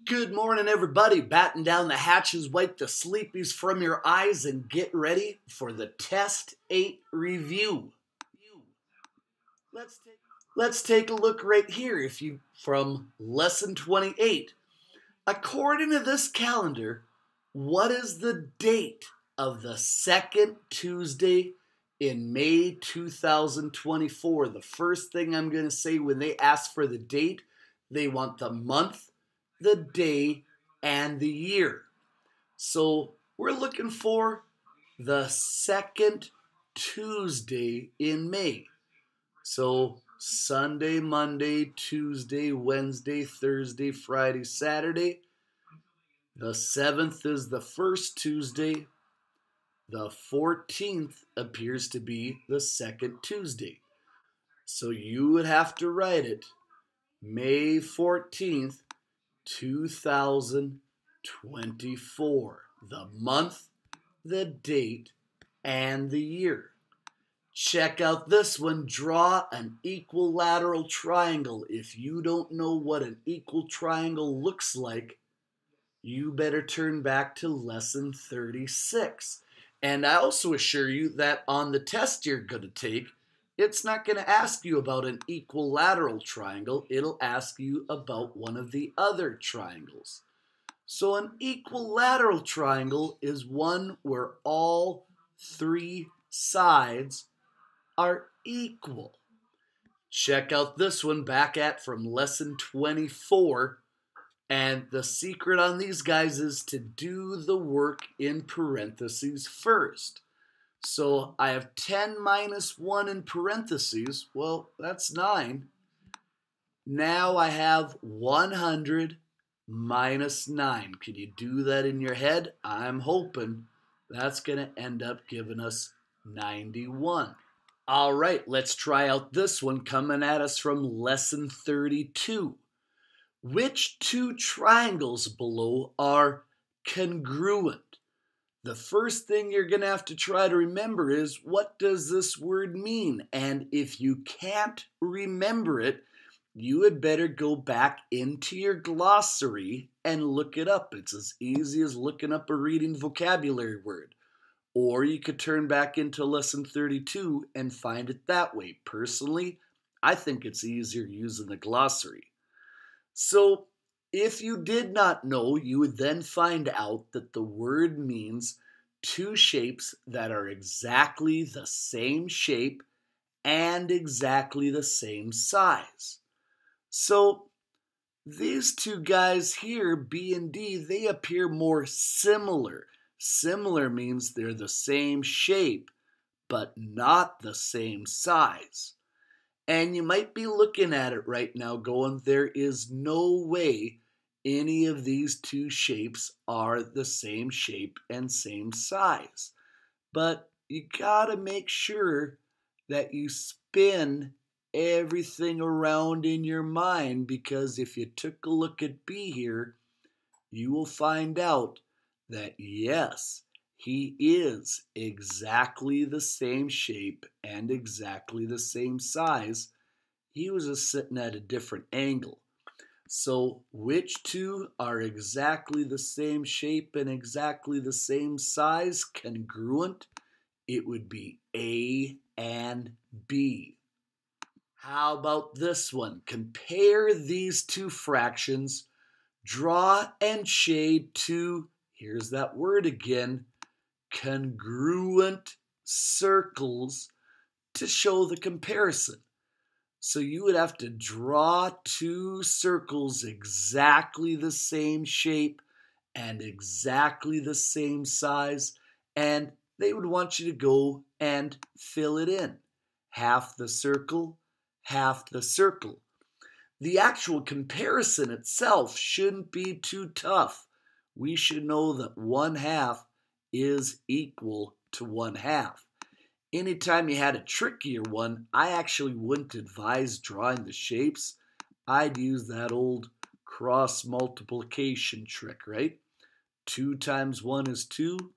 Good morning, everybody. Batten down the hatches, wipe the sleepies from your eyes, and get ready for the Test 8 review. Let's take a look right here from Lesson 28. According to this calendar, what is the date of the second Tuesday in May 2024? The first thing I'm going to say when they ask for the date, they want the month, the day, and the year. So we're looking for the second Tuesday in May. So Sunday, Monday, Tuesday, Wednesday, Thursday, Friday, Saturday. The 7th is the first Tuesday. The 14th appears to be the second Tuesday. So you would have to write it May 14th, 2024. The month, the date, and the year. Check out this one. Draw an equilateral triangle. If you don't know what an equal triangle looks like, you better turn back to lesson 36. And I also assure you that on the test you're going to take, it's not going to ask you about an equilateral triangle. It'll ask you about one of the other triangles. So an equilateral triangle is one where all three sides are equal. Check out this one back from lesson 24. And the secret on these guys is to do the work in parentheses first. So I have 10 minus 1 in parentheses. Well, that's 9. Now I have 100 minus 9. Can you do that in your head? I'm hoping that's going to end up giving us 91. All right, let's try out this one coming at us from lesson 32. Which two triangles below are congruent? The first thing you're going to have to try to remember is, what does this word mean? And if you can't remember it, you had better go back into your glossary and look it up. It's as easy as looking up a reading vocabulary word. Or you could turn back into lesson 32 and find it that way. Personally, I think it's easier using the glossary. So if you did not know, you would then find out that the word means two shapes that are exactly the same shape and exactly the same size. So these two guys here, B and D, they appear more similar. Similar means they're the same shape, but not the same size. And you might be looking at it right now going, there is no way any of these two shapes are the same shape and same size. But you gotta make sure that you spin everything around in your mind, because if you took a look at B here, you will find out that yes, he is exactly the same shape and exactly the same size. He was just sitting at a different angle. So which two are exactly the same shape and exactly the same size, congruent? It would be A and B. How about this one? Compare these two fractions. Draw and shade two, here's that word again, congruent circles to show the comparison. So you would have to draw two circles exactly the same shape and exactly the same size, and they would want you to go and fill it in. Half the circle, half the circle. The actual comparison itself shouldn't be too tough. We should know that 1/2 is equal to 1/2. Anytime you had a trickier one, I actually wouldn't advise drawing the shapes. I'd use that old cross multiplication trick, right? 2 times 1 is 2.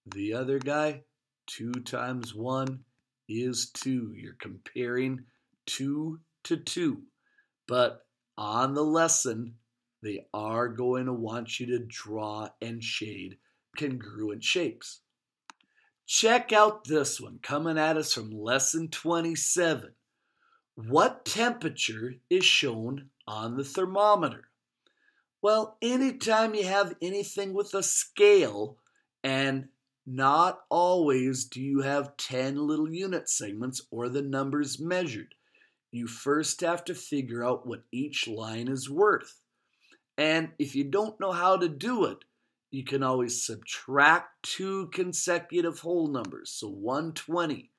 The other guy, 2 times 1 is 2. You're comparing 2 to 2. But on the lesson, they are going to want you to draw and shade congruent shapes. Check out this one coming at us from lesson 27. What temperature is shown on the thermometer? Well, anytime you have anything with a scale, and not always do you have 10 little unit segments or the numbers measured, you first have to figure out what each line is worth. And if you don't know how to do it, you can always subtract two consecutive whole numbers. So 120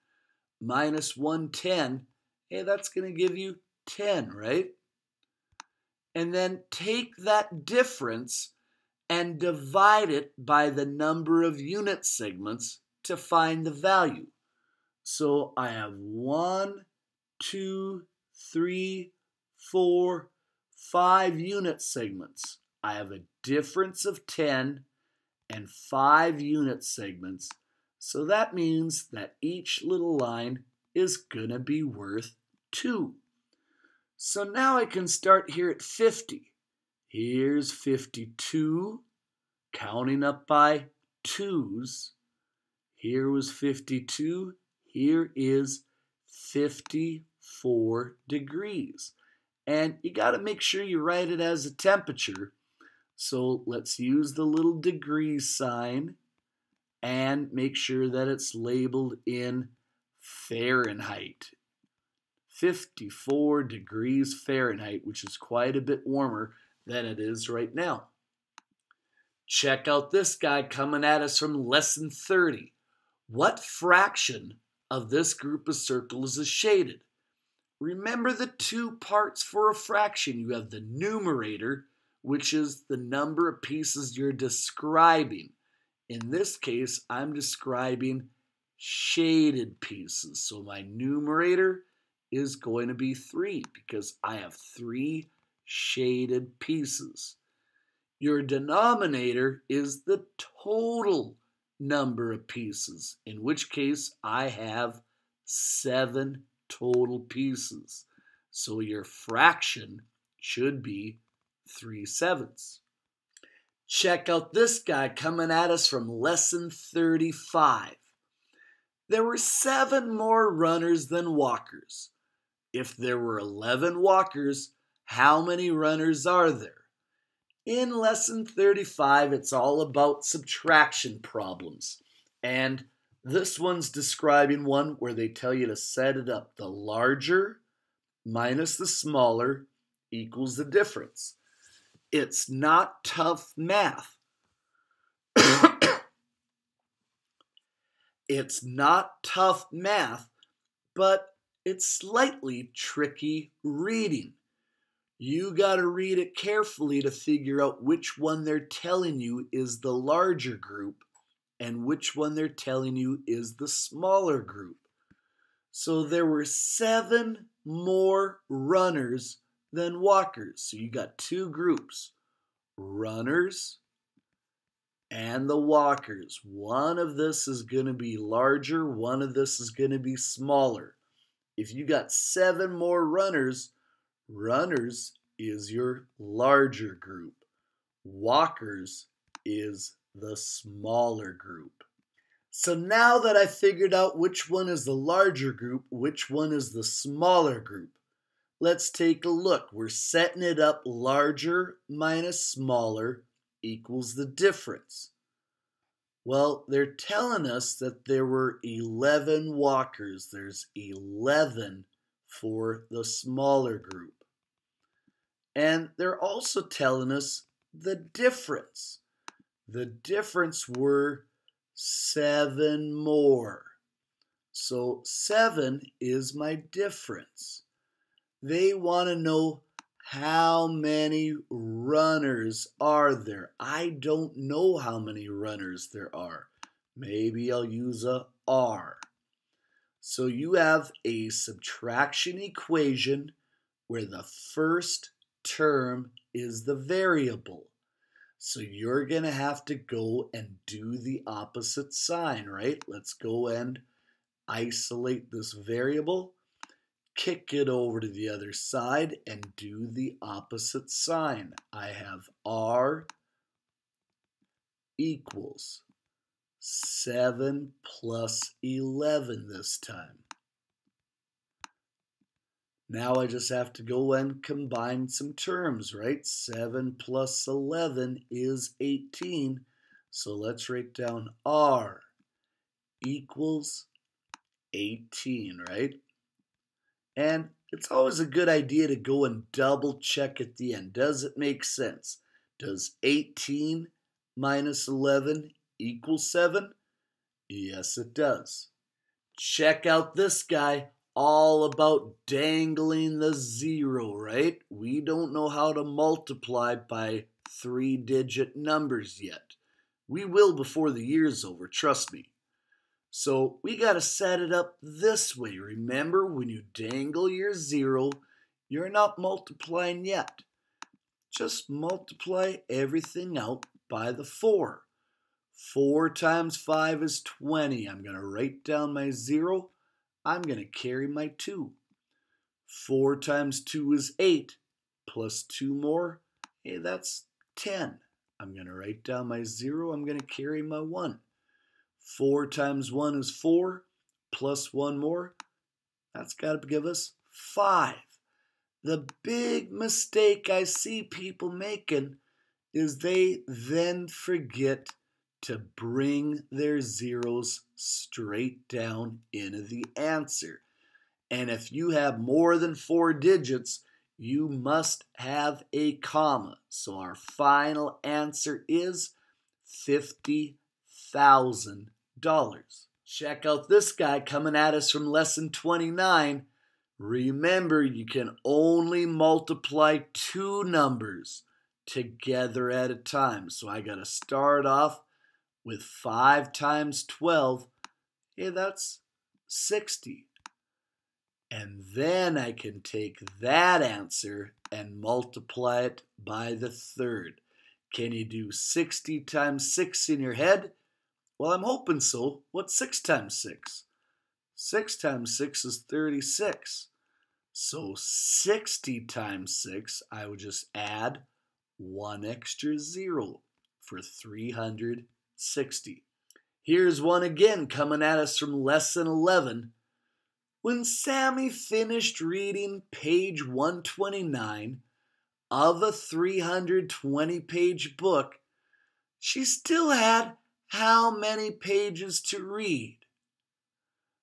minus 110, hey, that's going to give you 10, right? And then take that difference and divide it by the number of unit segments to find the value. So I have 1, 2, 3, 4, 5 unit segments. I have a difference of 10 and 5 unit segments. So that means that each little line is going to be worth 2. So now I can start here at 50. Here's 52, counting up by 2's. Here was 52. Here is 54 degrees. And you got to make sure you write it as a temperature. So let's use the little degree sign and make sure that it's labeled in Fahrenheit. 54 degrees Fahrenheit, which is quite a bit warmer than it is right now. Check out this guy coming at us from lesson 30. What fraction of this group of circles is shaded? Remember the two parts for a fraction. You have the numerator, which is the number of pieces you're describing. In this case, I'm describing shaded pieces. So my numerator is going to be 3 because I have 3 shaded pieces. Your denominator is the total number of pieces, in which case I have 7 total pieces. So your fraction should be 3/7. Check out this guy coming at us from lesson 35. There were 7 more runners than walkers. If there were 11 walkers, how many runners are there? In lesson 35, it's all about subtraction problems. And this one's describing one where they tell you to set it up. The larger minus the smaller equals the difference. It's not tough math. It's not tough math, but it's slightly tricky reading. You got to read it carefully to figure out which one they're telling you is the larger group and which one they're telling you is the smaller group. So there were 7 more runners than walkers. So you got 2 groups, runners and the walkers. One of this is going to be larger, one of this is going to be smaller. If you got 7 more runners, runners is your larger group. Walkers is the smaller group. So now that I figured out which one is the larger group, which one is the smaller group, let's take a look. We're setting it up larger minus smaller equals the difference. Well, they're telling us that there were 11 walkers. There's 11 for the smaller group. And they're also telling us the difference. The difference were 7 more. So 7 is my difference. They want to know how many runners are there. I don't know how many runners there are. Maybe I'll use a R. So you have a subtraction equation where the first term is the variable. So you're going to have to go and do the opposite sign, right? Let's go and isolate this variable. kick it over to the other side and do the opposite sign. I have R equals 7 plus 11 this time. Now I just have to go and combine some terms, right? 7 plus 11 is 18. So let's write down R equals 18, right? And it's always a good idea to go and double check at the end. Does it make sense? Does 18 minus 11 equal 7? Yes, it does. Check out this guy. All about dangling the zero, right? We don't know how to multiply by 3-digit numbers yet. We will before the year's over, trust me. So we got to set it up this way. Remember, when you dangle your zero, you're not multiplying yet. Just multiply everything out by the 4. 4 times 5 is 20. I'm going to write down my 0. I'm going to carry my 2. 4 times 2 is 8. Plus 2 more, hey, that's 10. I'm going to write down my 0. I'm going to carry my 1. 4 times 1 is 4. Plus 1 more, that's got to give us 5. The big mistake I see people making is they then forget to bring their zeros straight down into the answer. And if you have more than 4 digits, you must have a comma. So our final answer is $50,000. Check out this guy coming at us from lesson 29. Remember, you can only multiply 2 numbers together at a time. So I got to start off with 5 times 12, hey, that's 60. And then I can take that answer and multiply it by the 3rd. Can you do 60 times 6 in your head? Well, I'm hoping so. What's 6 times 6? 6 times 6 is 36. So 60 times 6, I would just add 1 extra 0 for 360. Here's one again coming at us from lesson 11. When Sammy finished reading page 129 of a 320-page book, she still had how many pages to read?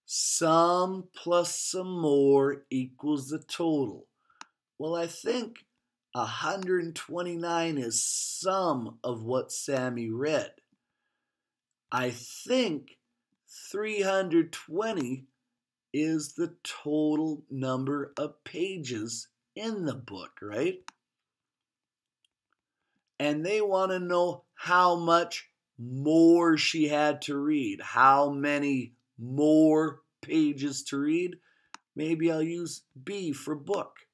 Some plus some more equals the total. Well, I think 129 is some of what Sammy read. I think 320 is the total number of pages in the book, right? And they want to know how much more she had to read. How many more pages to read? Maybe I'll use B for book.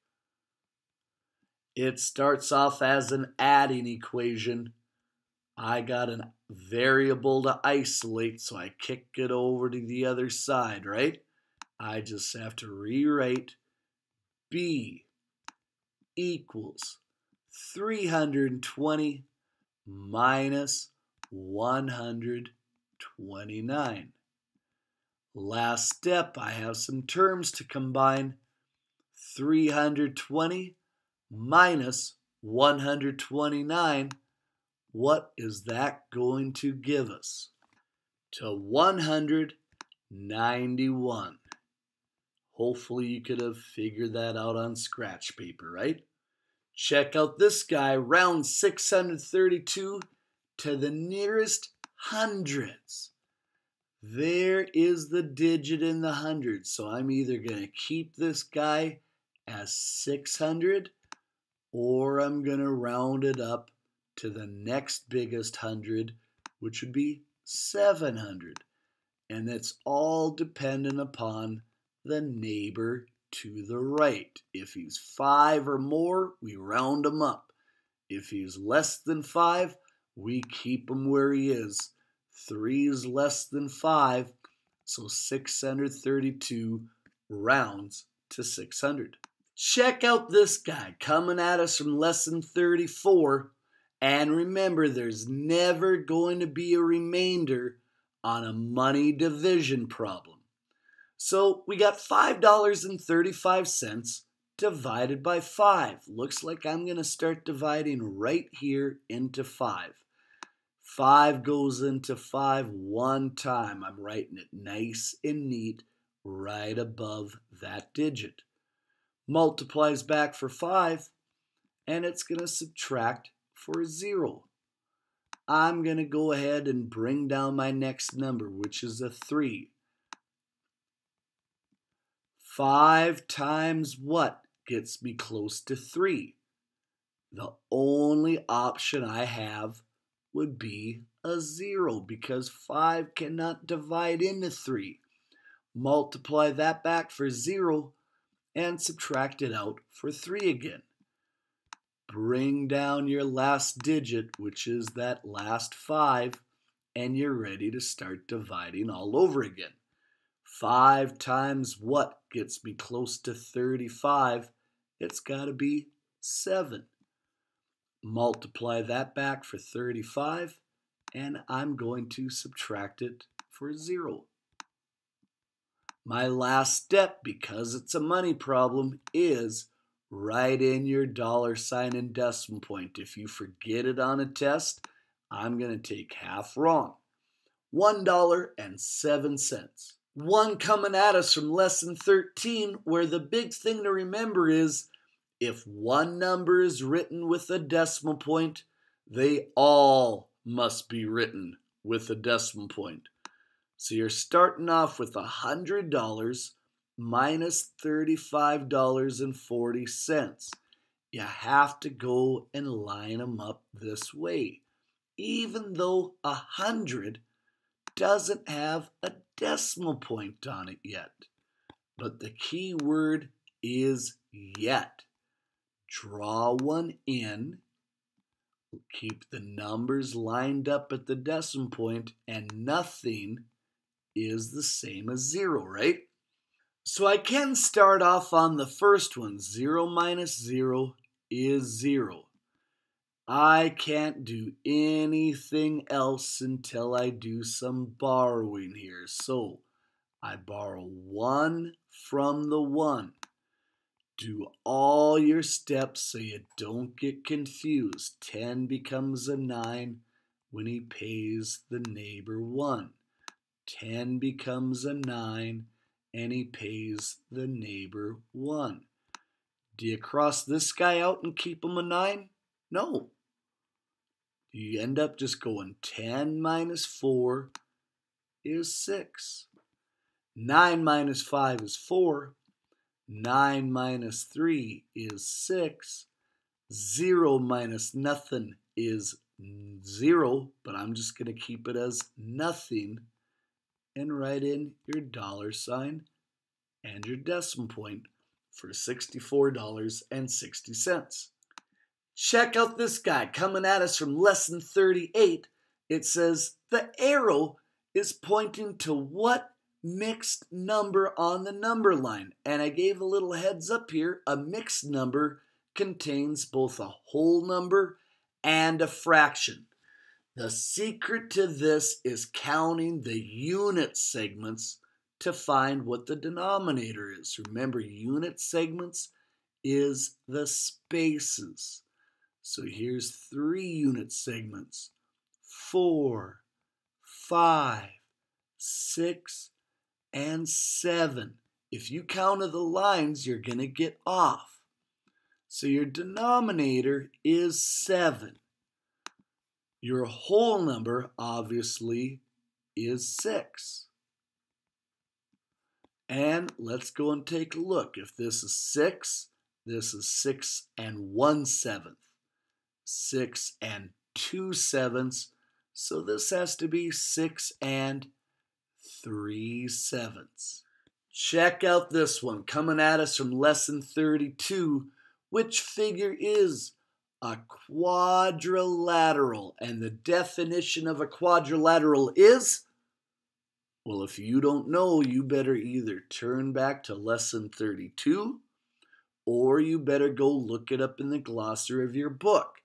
It starts off as an adding equation. I got a variable to isolate, so I kick it over to the other side, right? I just have to rewrite B equals 320 minus 129. Last step, I have some terms to combine. 320 minus 129. What is that going to give us? To 191. Hopefully you could have figured that out on scratch paper, right? Check out this guy, round 632 to the nearest hundreds. There is the digit in the hundreds, so I'm either going to keep this guy as 600 or I'm going to round it up to the next biggest hundred, which would be 700. And that's all dependent upon the neighbor to the right. If he's 5 or more, we round him up. If he's less than 5, we keep him where he is. 3 is less than 5, so 632 rounds to 600. Check out this guy coming at us from lesson 34. And remember, there's never going to be a remainder on a money division problem. So we got $5.35 divided by 5. Looks like I'm going to start dividing right here into 5. 5 goes into 5 one time. I'm writing it nice and neat right above that digit. Multiplies back for 5, and it's going to subtract for 0. I'm going to go ahead and bring down my next number, which is a 3. 5 times what gets me close to 3? The only option I have would be a 0 because 5 cannot divide into 3. Multiply that back for 0 and subtract it out for 3 again. Bring down your last digit, which is that last 5, and you're ready to start dividing all over again. 5 times what gets me close to 35? It's got to be 7. Multiply that back for 35, and I'm going to subtract it for 0. My last step, because it's a money problem, is write in your dollar sign and decimal point. If you forget it on a test, I'm going to take half wrong. $1.07. One coming at us from lesson 13, where the big thing to remember is if one number is written with a decimal point, they all must be written with a decimal point. So you're starting off with $100 minus $35.40. You have to go and line them up this way, even though 100 doesn't have a decimal point on it yet. But the key word is yet. Draw one in, keep the numbers lined up at the decimal point, and nothing is the same as 0, right? So I can start off on the first one. 0 minus 0 is 0. I can't do anything else until I do some borrowing here. So I borrow 1 from the 1. Do all your steps so you don't get confused. 10 becomes a 9 when he pays the neighbor 1. 10 becomes a 9 and he pays the neighbor 1. Do you cross this guy out and keep him a 9? No. You end up just going 10 minus 4 is 6. 9 minus 5 is 4. 9 minus 3 is 6. 0 minus nothing is 0, but I'm just going to keep it as nothing and write in your dollar sign and your decimal point for $64.60. Check out this guy coming at us from lesson 38. It says the arrow is pointing to what mixed number on the number line. And I gave a little heads up here. A mixed number contains both a whole number and a fraction. The secret to this is counting the unit segments to find what the denominator is. Remember, unit segments is the spaces. So here's 3 unit segments. 4, 5, 6, and 7. If you counted the lines, you're going to get off. So your denominator is 7. Your whole number, obviously, is 6. And let's go and take a look. If this is 6, this is 6 and 1/7. 6 and 2/7. So this has to be 6 and 3/7. Check out this one coming at us from lesson 32. Which figure is a quadrilateral? And the definition of a quadrilateral is Well, if you don't know, you better either turn back to lesson 32 or you better go look it up in the glossary of your book.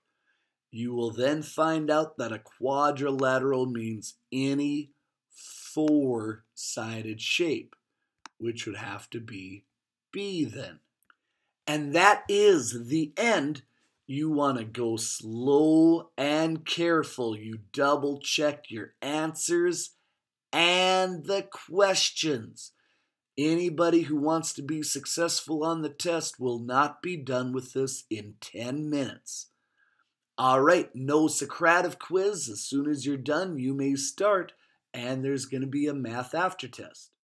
You will then find out that a quadrilateral means any four-sided shape, which would have to be B then. And that is the end. You want to go slow and careful. You double check your answers and the questions. Anybody who wants to be successful on the test will not be done with this in 10 minutes. All right, no Socrative quiz. As soon as you're done, you may start, and there's going to be a math after test.